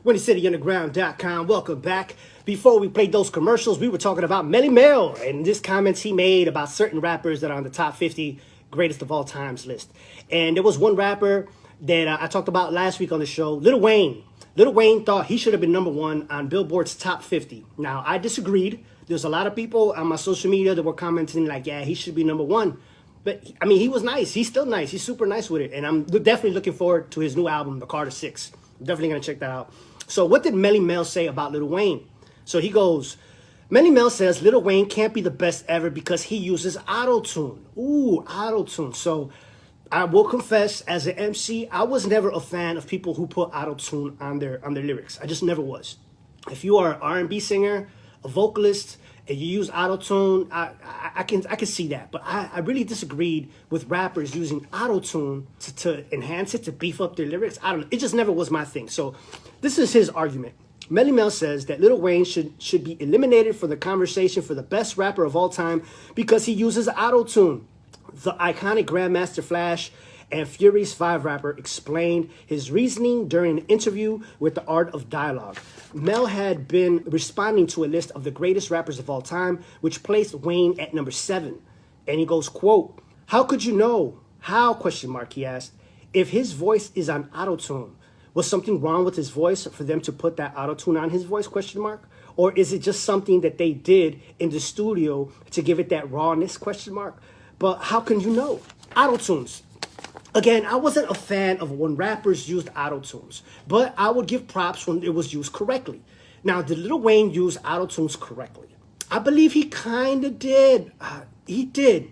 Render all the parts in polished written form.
WindyCityUnderground.com. Welcome back. Before we played those commercials, we were talking about Melle Mel and this comments he made about certain rappers that are on the top 50 greatest of all times list. And there was one rapper that I talked about last week on the show, Lil Wayne. Lil Wayne thought he should have been #1 on Billboard's top 50. Now, I disagreed. There's a lot of people on my social media that were commenting like, yeah, he should be #1. But, I mean, he was nice. He's still nice. He's super nice with it. And I'm definitely looking forward to his new album, The Carter 6. I'm definitely going to check that out. So what did Melle Mel say about Lil Wayne? So he goes, Melle Mel says Lil Wayne can't be the best ever because he uses autotune. Ooh, autotune. So I will confess, as an MC, I was never a fan of people who put autotune on their lyrics. I just never was. If you are an R&B singer, a vocalist, and you use autotune, I can see that. But I really disagreed with rappers using autotune to enhance it, to beef up their lyrics. I don't know. It just never was my thing. So this is his argument. Melle Mel says that Lil Wayne should be eliminated from the conversation for the best rapper of all time because he uses autotune. The iconic Grandmaster Flash and Furious 5 rapper explained his reasoning during an interview with The Art of Dialogue. Mel had been responding to a list of the greatest rappers of all time, which placed Wayne at #7. And he goes, quote, "How could you know? How, question mark, he asked, if his voice is on autotune? Was something wrong with his voice for them to put that autotune on his voice, question mark? Or is it just something that they did in the studio to give it that rawness, question mark? But how can you know? Autotunes. Again, I wasn't a fan of when rappers used autotunes, but I would give props when it was used correctly. Now, did Lil Wayne use autotunes correctly? I believe he kind of did. He did.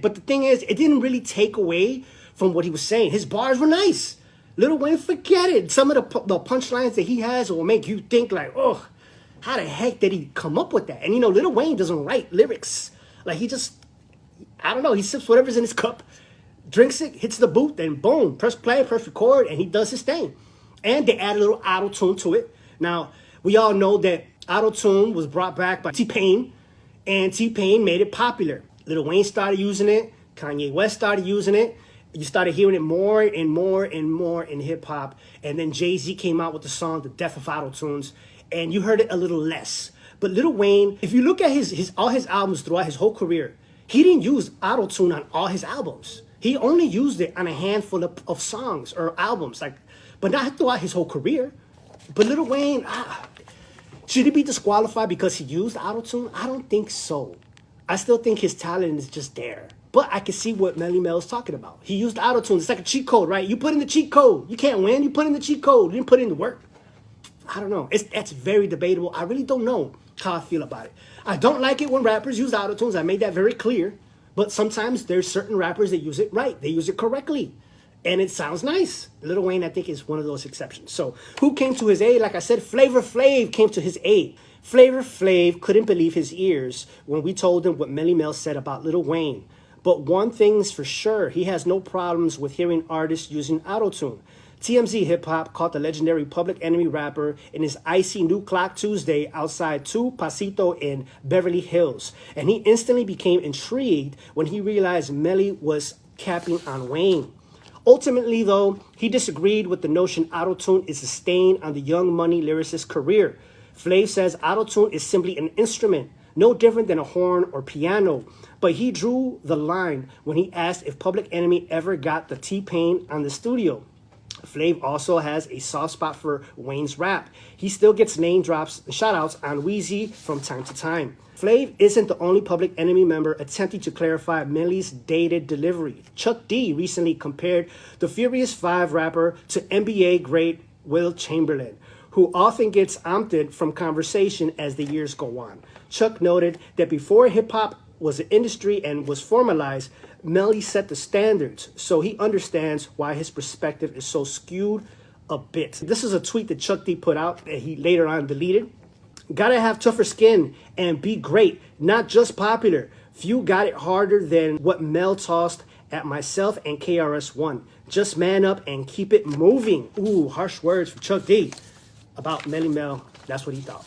But the thing is, it didn't really take away from what he was saying. His bars were nice. Lil Wayne, forget it. Some of the punchlines that he has will make you think like, oh, how the heck did he come up with that? And you know, Lil Wayne doesn't write lyrics. Like he just, I don't know, he sips whatever's in his cup, drinks it, hits the booth, and boom, press play, press record, and he does his thing. And they add a little auto-tune to it. Now, we all know that auto-tune was brought back by T-Pain, and T-Pain made it popular. Lil Wayne started using it, Kanye West started using it, you started hearing it more and more and more in hip-hop, and then Jay-Z came out with the song, The Death of Auto-Tunes, and you heard it a little less. But Lil Wayne, if you look at all his albums throughout his whole career, he didn't use auto-tune on all his albums. He only used it on a handful of songs or albums, but not throughout his whole career. But Lil Wayne, should he be disqualified because he used autotune? I don't think so. I still think his talent is just there. But I can see what Melle Mel is talking about. He used autotune. It's like a cheat code, right? You put in the cheat code. You can't win. You put in the cheat code. You didn't put in the work. I don't know. That's very debatable. I really don't know how I feel about it. I don't like it when rappers use autotunes. I made that very clear. But sometimes there's certain rappers that use it right. They use it correctly. And it sounds nice. Lil Wayne, I think, is one of those exceptions. So who came to his aid? Like I said, Flavor Flav came to his aid. Flavor Flav couldn't believe his ears when we told him what Melle Mel said about Lil Wayne. But one thing's for sure, he has no problems with hearing artists using autotune. TMZ Hip Hop caught the legendary Public Enemy rapper in his icy New Clock Tuesday outside 2 Pasito in Beverly Hills. And he instantly became intrigued when he realized Melly was capping on Wayne. Ultimately, though, he disagreed with the notion autotune is a stain on the Young Money lyricist's career. Flav says autotune is simply an instrument, no different than a horn or piano. But he drew the line when he asked if Public Enemy ever got the T-Pain on the studio. Flav also has a soft spot for Wayne's rap. He still gets name drops and shout-outs on Wheezy from time to time. Flav isn't the only Public Enemy member attempting to clarify Melly's dated delivery. Chuck D recently compared the Furious 5 rapper to NBA great Wilt Chamberlain, who often gets omitted from conversation as the years go on. Chuck noted that before hip-hop was an industry and was formalized, Melly set the standards, so he understands why his perspective is so skewed a bit. This is a tweet that Chuck D put out that he later on deleted. Gotta have tougher skin and be great, not just popular. Few got it harder than what Mel tossed at myself and KRS-One. Just man up and keep it moving. Ooh, harsh words from Chuck D about Melle Mel. That's what he thought.